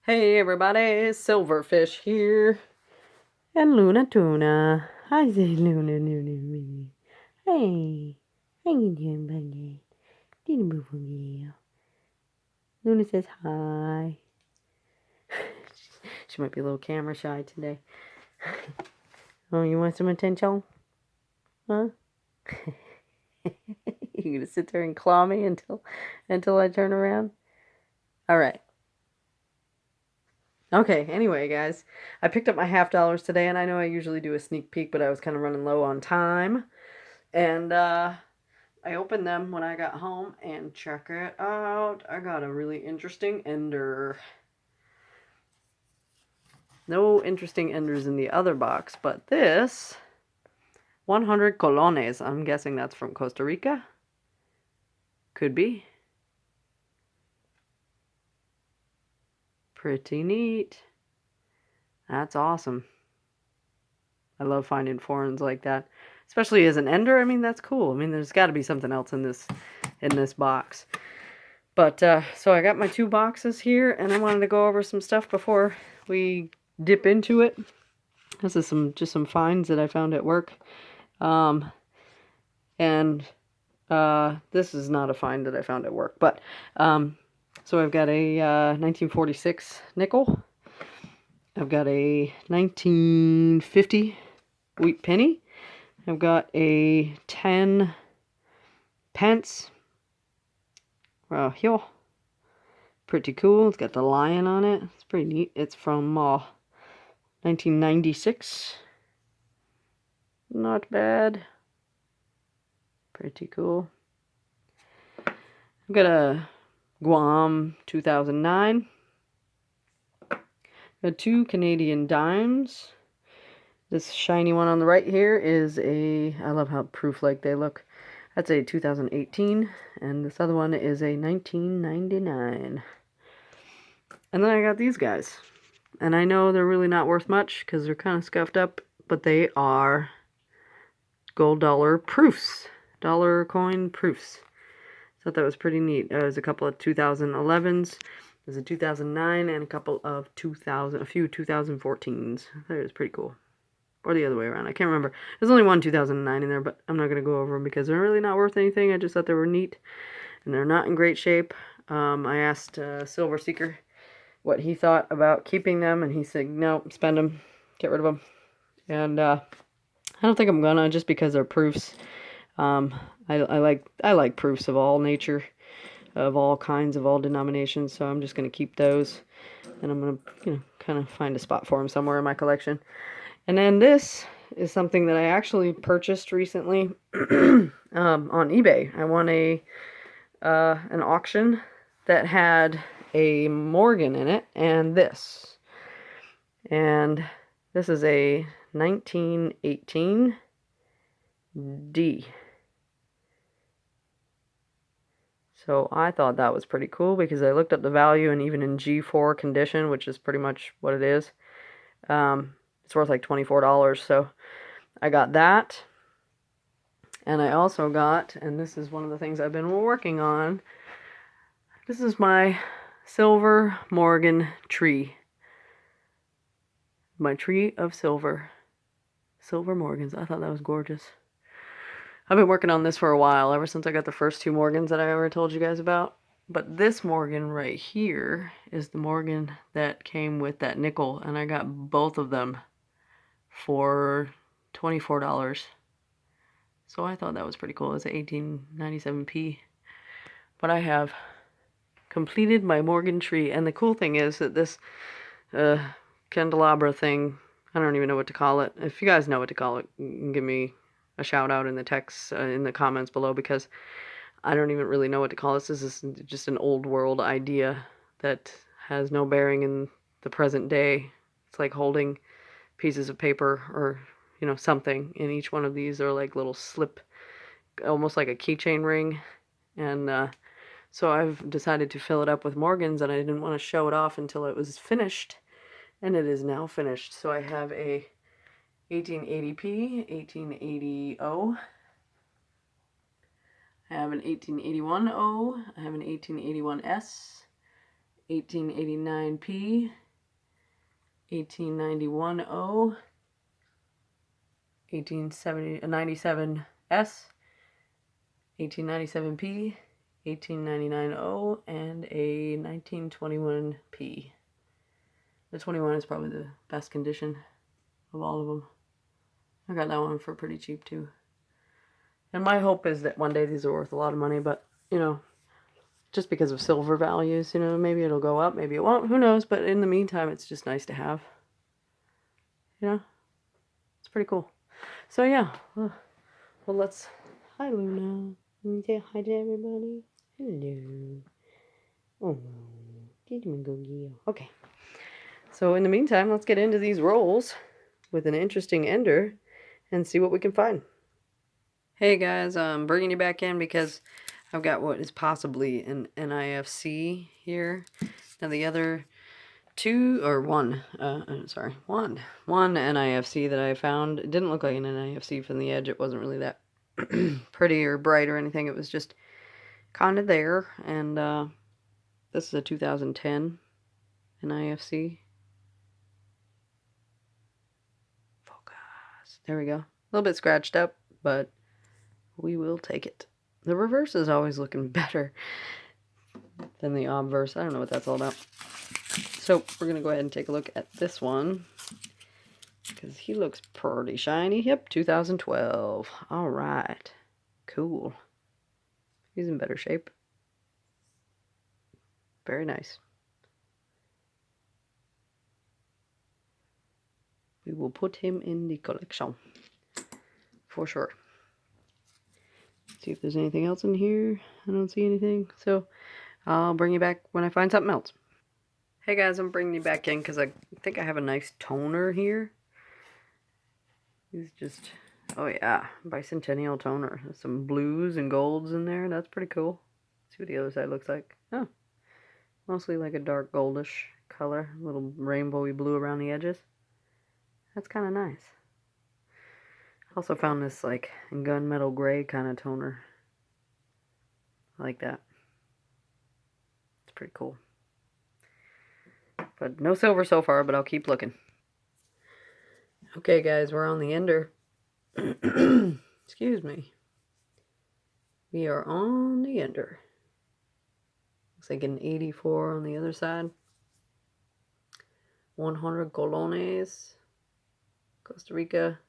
Hey everybody, Silverfish here. And Luna Tuna. Hi there, Luna Luna. Hey. How you doing, buddy? Didn't move again. Luna says hi. She might be a little camera shy today. Oh, you want some attention? Huh? You gonna sit there and claw me until I turn around? Alright. Okay, anyway, guys. I picked up my $50 today, and I know I usually do a sneak peek, but I was kind of running low on time. And I opened them when I got home, and check it out. I got a really interesting ender. No interesting enders in the other box, but this 100 colones. I'm guessing that's from Costa Rica. Could be. Pretty neat. That's awesome. I love finding foreigns like that, especially as an ender. I mean, that's cool. I mean, there's got to be something else in this box. But so I got my two boxes here, and I wanted to go over some stuff before we dip into it. This is just some finds that I found at work. And this is not a find that I found at work, but so I've got a 1946 nickel. I've got a 1950 wheat penny. I've got a 10 pence. Here. Pretty cool. It's got the lion on it. It's pretty neat. It's from 1996. Not bad. Pretty cool. I've got a Guam 2009. Got two Canadian dimes. This shiny one on the right here is I love how proof-like they look. That's a 2018. And this other one is a 1999. And then I got these guys. And I know they're really not worth much because they're kind of scuffed up, but they are gold dollar proofs. Dollar coin proofs. Thought that was pretty neat. There's a couple of 2011s. There's a 2009 and a couple of a few 2014s. I thought it was pretty cool. Or the other way around. I can't remember. There's only one 2009 in there, but I'm not going to go over them because they're really not worth anything. I just thought they were neat. And they're not in great shape. I asked Silver Seeker what he thought about keeping them, and he said, no, spend them. Get rid of them. And I don't think I'm gonna, just because they're proofs. I like proofs of all nature, of all kinds, of all denominations. So I'm just gonna keep those, and I'm gonna kind of find a spot for them somewhere in my collection. And then this is something that I actually purchased recently on eBay. I won an auction that had a Morgan in it, and this. And this is a 1918 D. So I thought that was pretty cool because I looked up the value, and even in G4 condition, which is pretty much what it is, it's worth like $24. So I got that. And I also got, and this is one of the things I've been working on, this is my silver Morgan tree. My tree of silver. Silver Morgans. I thought that was gorgeous. I've been working on this for a while, ever since I got the first two Morgans that I ever told you guys about. But this Morgan right here is the Morgan that came with that nickel, and I got both of them for $24. So I thought that was pretty cool. It's an 1897p. But I have completed my Morgan tree, and the cool thing is that this candelabra thing, I don't even know what to call it. If you guys know what to call it, give me a shout out in the text, in the comments below, because I don't even really know what to call this. This is just an old world idea that has no bearing in the present day. It's like holding pieces of paper or, something. And each one of these are like little slip, almost like a keychain ring. And so I've decided to fill it up with Morgans, and I didn't want to show it off until it was finished. And it is now finished. So I have a 1880p, 1880O. I have an 1881O. I have an 1881S, 1889P, 1891O, 1897S, 1897P, 1899O, and a 1921P. The 21 is probably the best condition of all of them. I got that one for pretty cheap too. And my hope is that one day these are worth a lot of money, but, you know, just because of silver values, you know, maybe it'll go up, maybe it won't, who knows, but in the meantime, it's just nice to have. You know? It's pretty cool. So, yeah. Well, let's... Hi, Luna. Let me say hi to everybody. Hello. Oh, okay. So, in the meantime, let's get into these rolls with an interesting ender and see what we can find. Hey guys, I'm bringing you back in because I've got what is possibly an NIFC here. Now the other one NIFC that I found, it didn't look like an NIFC from the edge. It wasn't really that pretty or bright or anything. It was just kind of there. And this is a 2010 NIFC. Focus. There we go. A little bit scratched up, but we will take it. The reverse is always looking better than the obverse. I don't know what that's all about. So we're going to go ahead and take a look at this one because he looks pretty shiny. Yep, 2012. All right. Cool. He's in better shape. Very nice. We will put him in the collection for sure. See if there's anything else in here. I don't see anything. So I'll bring you back when I find something else. Hey guys, I'm bringing you back in because I think I have a nice toner here. He's just, oh yeah, bicentennial toner. There's some blues and golds in there. That's pretty cool. Let's see what the other side looks like. Oh, mostly like a dark goldish color. A little rainbowy blue around the edges. That's kind of nice. Also found this like gunmetal gray kind of toner. I like that. It's pretty cool. But no silver so far, but I'll keep looking. Okay guys, we're on the ender. Excuse me. We are on the ender. Looks like an 84 on the other side. 100 colones. Costa Rica.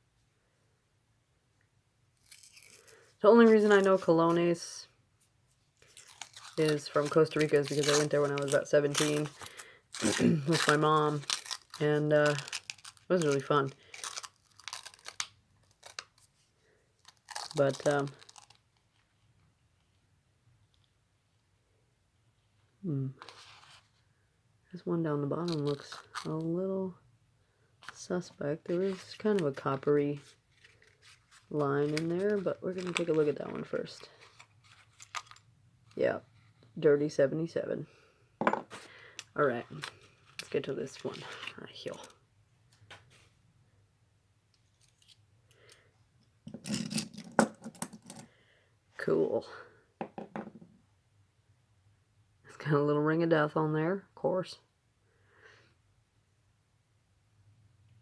The only reason I know colones is from Costa Rica is because I went there when I was about 17 with my mom, and it was really fun. But this one down the bottom looks a little suspect. There is kind of a coppery line in there, but we're going to take a look at that one first. Yeah, dirty 77. Alright, let's get to this one right here. Cool. It's got a little ring of death on there, of course.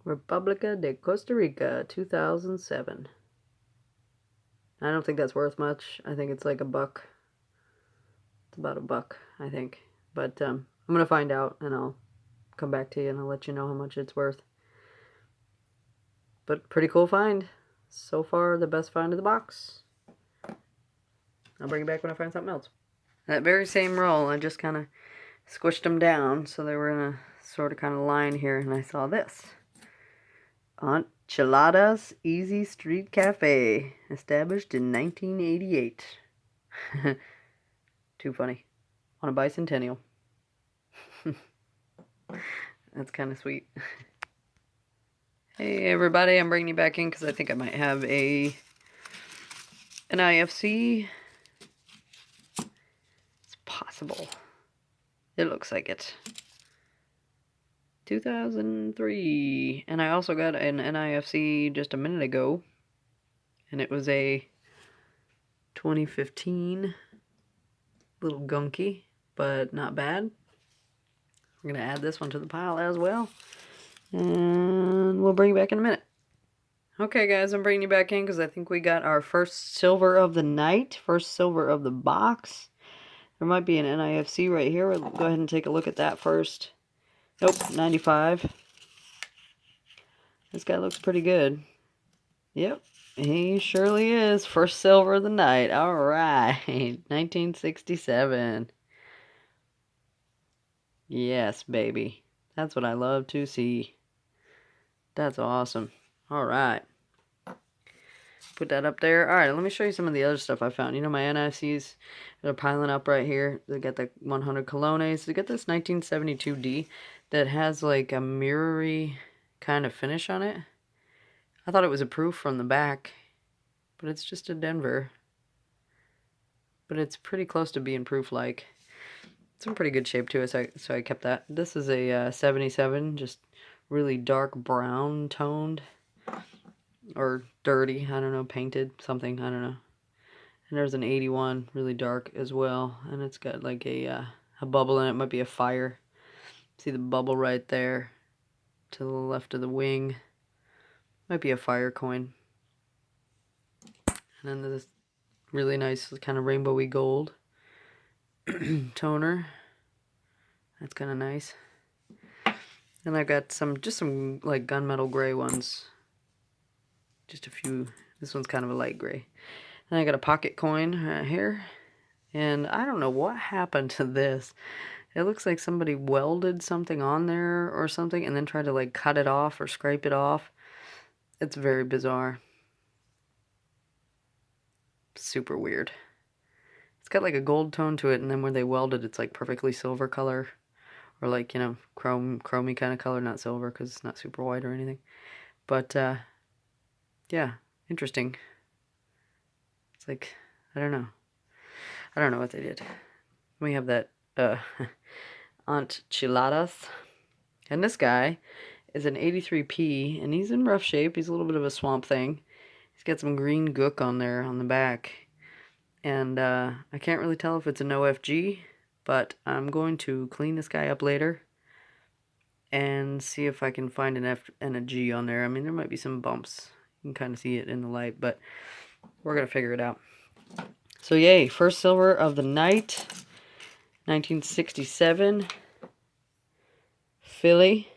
República de Costa Rica, 2007. I don't think that's worth much. I think it's like $1. It's about $1, I think. But I'm going to find out, and I'll come back to you, and I'll let you know how much it's worth. But pretty cool find. So far, the best find of the box. I'll bring it back when I find something else. That very same roll, I just kind of squished them down, so they were in a sort of kind of line here, and I saw this. Aunt Chilada's Easy Street Cafe, established in 1988. Too funny. On a bicentennial. That's kind of sweet. Hey everybody, I'm bringing you back in because I think I might have an IFC. It's possible. It looks like it. 2003. And I also got an NIFC just a minute ago. And it was a 2015. Little gunky, but not bad. I'm going to add this one to the pile as well. And we'll bring you back in a minute. Okay, guys, I'm bringing you back in because I think we got our first silver of the night. First silver of the box. There might be an NIFC right here. We'll go ahead and take a look at that first. Nope, 95. This guy looks pretty good. Yep, he surely is. First silver of the night. All right, 1967. Yes, baby. That's what I love to see. That's awesome. All right. Put that up there. All right, let me show you some of the other stuff I found. You know, my NFCs, they're piling up right here. They got the 100 Colognes. They got this 1972D that has like a mirrory kind of finish on it. I thought it was a proof from the back, but it's just a Denver. But it's pretty close to being proof-like. It's in pretty good shape too, so I kept that. This is a 77, just really dark brown toned. Or dirty, I don't know, painted, something, I don't know. And there's an 81, really dark as well. And it's got like a bubble in it, might be a fire. See the bubble right there to the left of the wing. Might be a fire coin. And then this really nice kind of rainbowy gold toner. That's kind of nice. And I've got just some like gunmetal gray ones. Just a few. This one's kind of a light gray. And I got a pocket coin right here. And I don't know what happened to this. It looks like somebody welded something on there or something and then tried to like cut it off or scrape it off. It's very bizarre. Super weird. It's got like a gold tone to it, and then where they welded, it's like perfectly silver color. Or like, you know, chromey kind of color, not silver because it's not super white or anything. But, yeah, interesting. It's like, I don't know. I don't know what they did. We have that, Aunt Chiladas. And this guy is an 83P, and he's in rough shape. He's a little bit of a swamp thing. He's got some green gook on there on the back. And, I can't really tell if it's an OFG, but I'm going to clean this guy up later and see if I can find an F and a G on there. I mean, there might be some bumps. You can kind of see it in the light, but we're going to figure it out. So, yay, first silver of the night, 1967, Philly.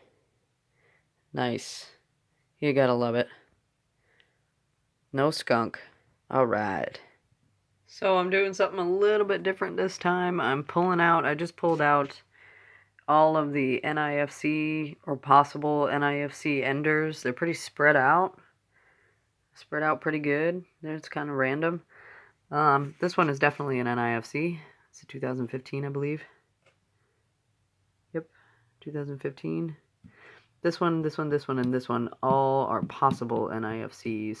Nice. You gotta love it. No skunk. All right. So I'm doing something a little bit different this time. I just pulled out all of the NIFC or possible NIFC enders. They're pretty spread out. Spread out pretty good. It's kind of random. This one is definitely an NIFC. It's a 2015, I believe. Yep, 2015. This one, this one, this one, and this one all are possible NIFCs.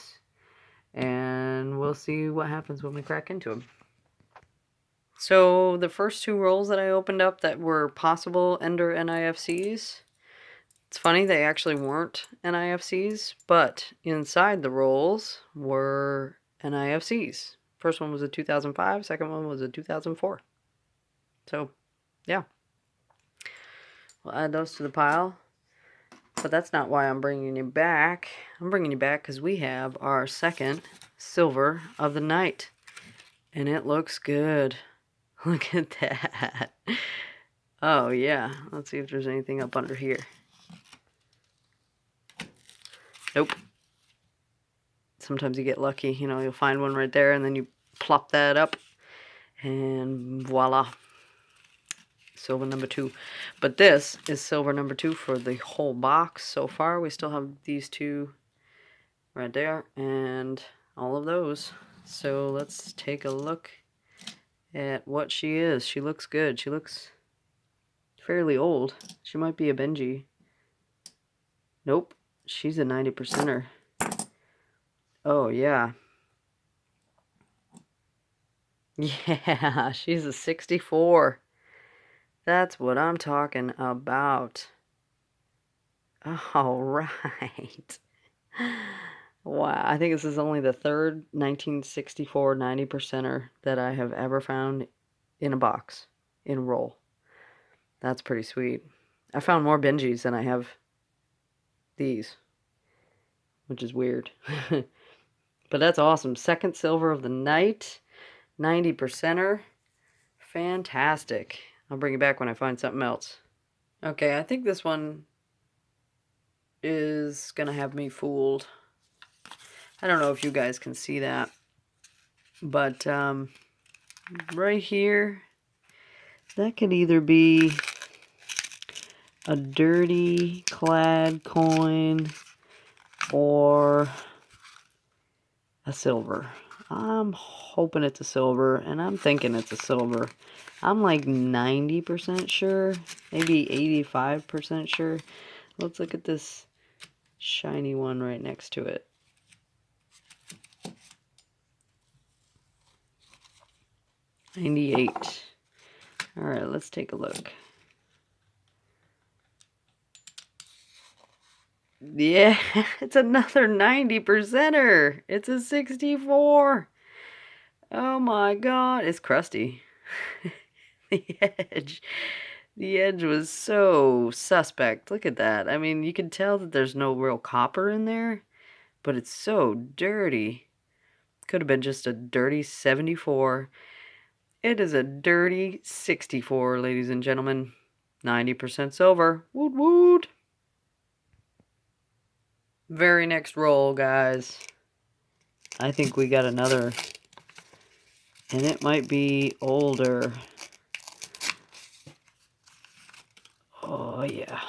And we'll see what happens when we crack into them. So the first two rolls that I opened up that were possible Ender NIFCs, it's funny, they actually weren't NIFCs, but inside the rolls were NIFCs. First one was a 2005, second one was a 2004. So, yeah. We'll add those to the pile. But that's not why I'm bringing you back. I'm bringing you back because we have our second silver of the night. And it looks good. Look at that. Oh, yeah. Let's see if there's anything up under here. Nope. Sometimes you get lucky. You know, you'll find one right there and then you plop that up. And voila. Silver number 2. But this is silver number 2 for the whole box so far. We still have these two right there and all of those. So let's take a look at what she is. She looks good. She looks fairly old. She might be a Benji. Nope. She's a 90%er. Oh, yeah. Yeah, she's a 64. That's what I'm talking about. All right. Wow, I think this is only the third 1964 90%er that I have ever found in a box, in roll. That's pretty sweet. I found more Benjis than I have these, which is weird. But that's awesome. Second silver of the night. 90%er. Fantastic. I'll bring it back when I find something else. Okay, I think this one is going to have me fooled. I don't know if you guys can see that. But right here, that could either be a dirty clad coin or a silver. I'm hoping it's a silver, and I'm thinking it's a silver. I'm like 90% sure, maybe 85% sure. Let's look at this shiny one right next to it. $98. All right, let's take a look. Yeah, it's another 90%er. It's a 64. Oh my god, it's crusty. The edge was so suspect. Look at that. I mean, you can tell that there's no real copper in there, but it's so dirty. Could have been just a dirty 74. It is a dirty 64, ladies and gentlemen. 90% silver. Woot woot. Very next roll, guys. I think we got another. And it might be older. Oh, yeah.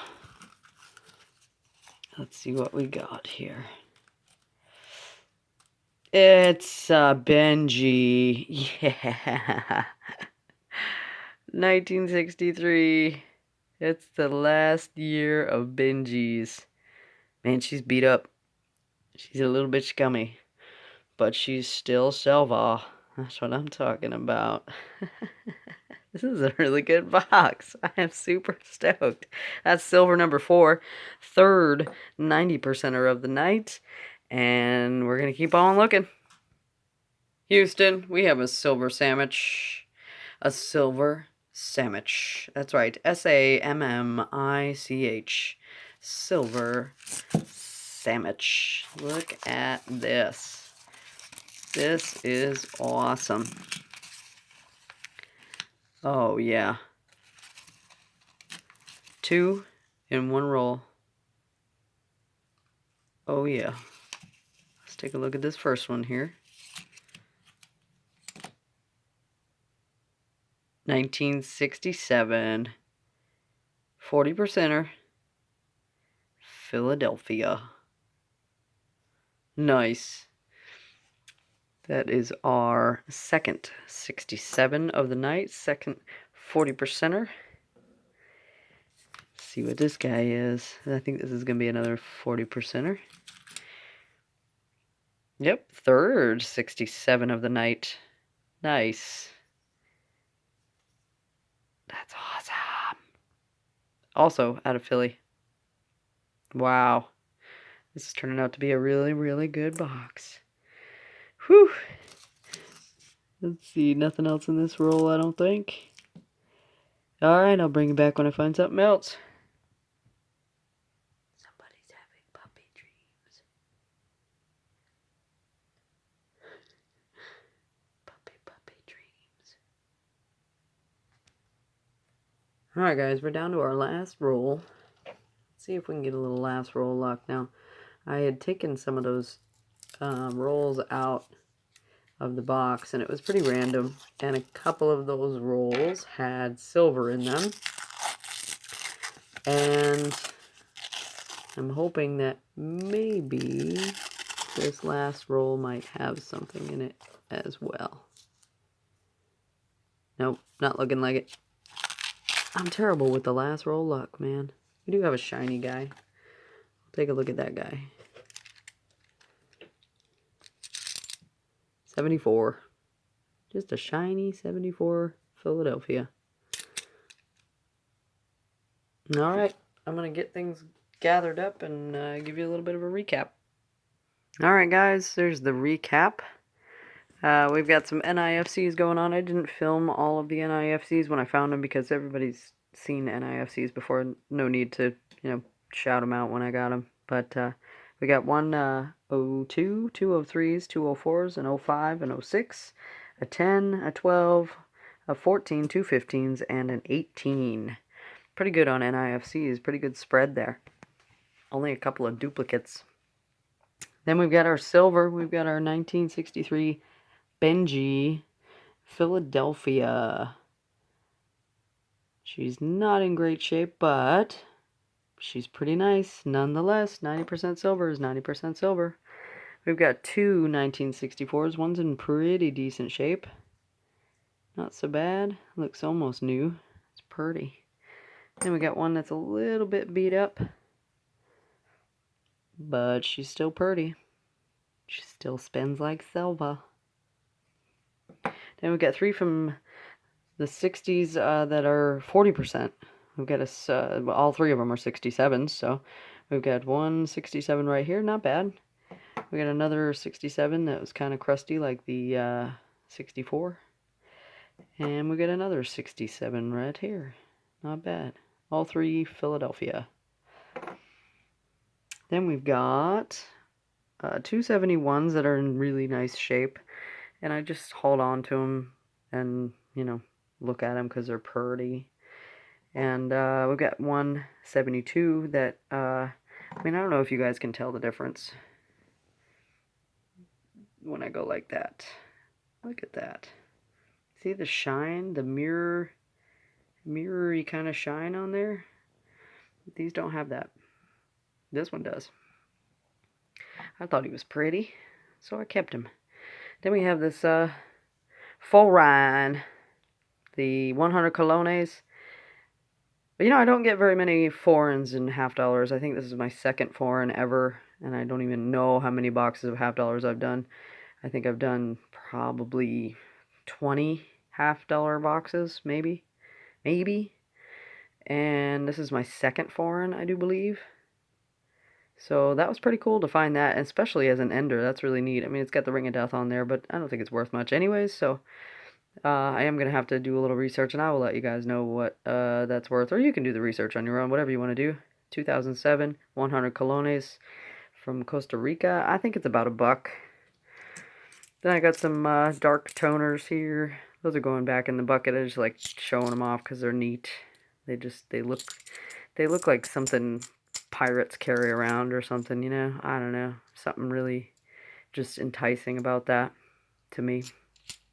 Let's see what we got here. It's Benji. Yeah. 1963. It's the last year of Benji's. Man, she's beat up. She's a little bit scummy. But she's still Selva. That's what I'm talking about. This is a really good box. I am super stoked. That's silver number 4. Third 90%er of the night. And we're going to keep on looking. Houston, we have a silver sandwich. A silver sandwich. That's right. S-A-M-M-I-C-H. Silver sandwich. Look at this. This is awesome. Oh, yeah. 2 in 1 roll. Oh, yeah. Let's take a look at this first one here. 1967. 40%er. Philadelphia. Nice. That is our second 67 of the night. Second 40%er. See what this guy is. I think this is going to be another 40%er. Yep, third 67 of the night. Nice. That's awesome. Also out of Philly. Wow. This is turning out to be a really, really good box. Whew. Let's see, nothing else in this roll, I don't think. Alright, I'll bring it back when I find something else. Somebody's having puppy dreams. Puppy dreams. Alright guys, we're down to our last roll. Let's see if we can get a little last roll luck. Now, I had taken some of those rolls out of the box, and it was pretty random, and a couple of those rolls had silver in them, and I'm hoping that maybe this last roll might have something in it as well. Nope, not looking like it. I'm terrible with the last roll luck, man. We do have a shiny guy. Take a look at that guy. 74. Just a shiny 74 Philadelphia. Alright, I'm going to get things gathered up and give you a little bit of a recap. Alright guys, there's the recap. We've got some NIFCs going on. I didn't film all of the NIFCs when I found them because everybody's seen NIFCs before. No need to, shout them out when I got them. But we got one 02, two 03s, two 04s, an 05, an 06, a 10, a 12, a 14, two 15s, and an 18. Pretty good on NIFCs. Pretty good spread there. Only a couple of duplicates. Then we've got our silver. We've got our 1963 Benji Philadelphia. She's not in great shape, but she's pretty nice. Nonetheless, 90% silver is 90% silver. We've got two 1964s. One's in pretty decent shape. Not so bad. Looks almost new. It's pretty. Then we got one that's a little bit beat up, but she's still pretty. She still spins like silver. Then we got three from the 60s that are 40%. We've got all three of them are 67s, so we've got one 67 right here, not bad. We got another 67 that was kind of crusty like the 64. And we got another 67 right here. Not bad. All three Philadelphia. Then we've got 271s that are in really nice shape. And I just hold on to them and, look at them because they're pretty. And we've got 172 that, I don't know if you guys can tell the difference when I go like that. Look at that. See the shine, the mirrory kind of shine on there? These don't have that. This one does. I thought he was pretty, so I kept him. Then we have this Foreign, the 100 colones. But I don't get very many foreigns in half dollars. I think this is my second foreign ever, and I don't even know how many boxes of half dollars I've done. I think I've done probably 20 half-dollar boxes, maybe. And this is my second foreign, I do believe. So that was pretty cool to find that, especially as an ender. That's really neat. I mean, it's got the Ring of Death on there, but I don't think it's worth much anyways, so I am going to have to do a little research, and I will let you guys know what that's worth, or you can do the research on your own, whatever you want to do. 2007, 100 colones from Costa Rica. I think it's about $1. Then I got some dark toners here. Those are going back in the bucket. I just like showing them off because they're neat. They look like something pirates carry around or something, I don't know. Something really just enticing about that to me.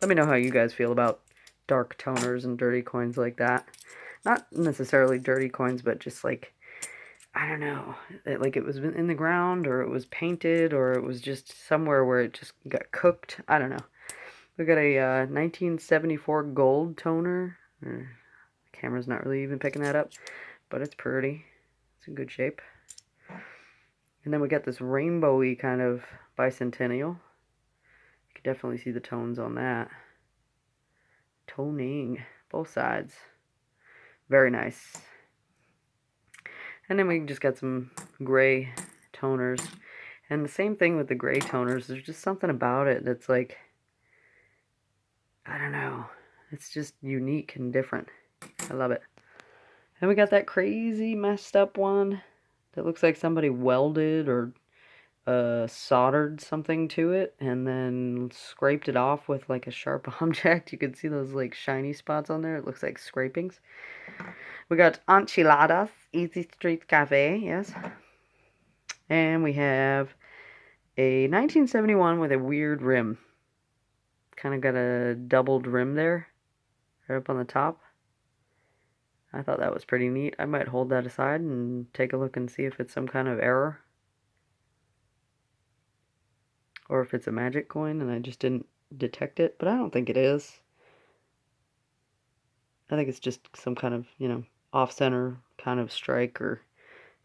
Let me know how you guys feel about dark toners and dirty coins like that. Not necessarily dirty coins, but just like, I don't know, like it was in the ground, or it was painted, or it was just somewhere where it just got cooked. I don't know. We got a 1974 gold toner. The camera's not really even picking that up, but it's pretty. It's in good shape. And then we got this rainbowy kind of bicentennial. You can definitely see the tones on that. Toning, both sides. Very nice. And then we just got some gray toners. And the same thing with the gray toners. There's just something about it that's like, I don't know. It's just unique and different. I love it. And we got that crazy messed up one that looks like somebody welded or soldered something to it and then scraped it off with like a sharp object. You can see those like shiny spots on there. It looks like scrapings. We got enchiladas, Easy Street Cafe, yes. And we have a 1971 with a weird rim. Kind of got a doubled rim there, right up on the top. I thought that was pretty neat. I might hold that aside and take a look and see if it's some kind of error. Or if it's a magic coin and I just didn't detect it. But I don't think it is. I think it's just some kind of, off-center kind of strike or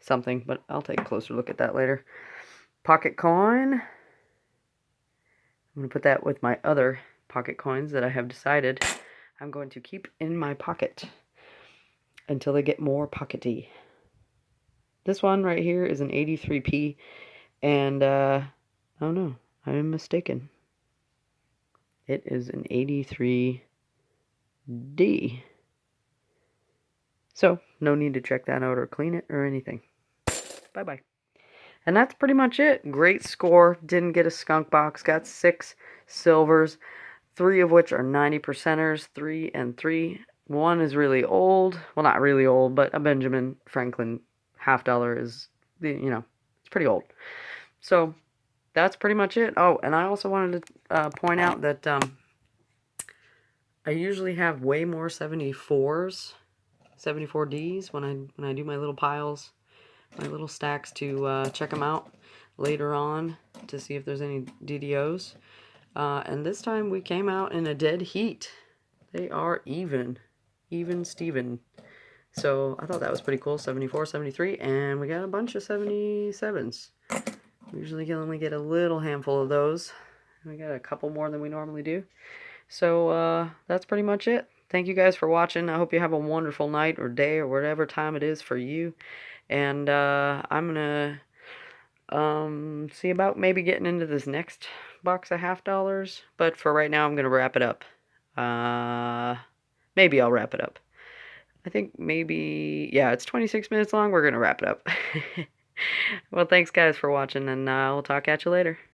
something. But I'll take a closer look at that later. Pocket coin. I'm going to put that with my other pocket coins that I have decided I'm going to keep in my pocket until they get more pockety. This one right here is an 83p, and oh no, I am mistaken. It is an 83D. So, no need to check that out or clean it or anything. Bye-bye. And that's pretty much it. Great score. Didn't get a skunk box. Got 6 silvers, 3 of which are 90%ers, 3 and 3. One is really old. Well, not really old, but a Benjamin Franklin half dollar is, it's pretty old. So, that's pretty much it. Oh, and I also wanted to point out that I usually have way more 74s, 74Ds when I do my little piles, my little stacks to check them out later on to see if there's any DDOs. And this time we came out in a dead heat. They are even Steven. So I thought that was pretty cool. 74, 73, and we got a bunch of 77s. We usually only get a little handful of those. We got a couple more than we normally do. So that's pretty much it. Thank you guys for watching. I hope you have a wonderful night or day or whatever time it is for you. And I'm going to see about maybe getting into this next box of half dollars. But for right now, I'm going to wrap it up. Maybe I'll wrap it up. I think maybe, yeah, it's 26 minutes long. We're going to wrap it up. Well, thanks guys for watching, and I'll talk at you later.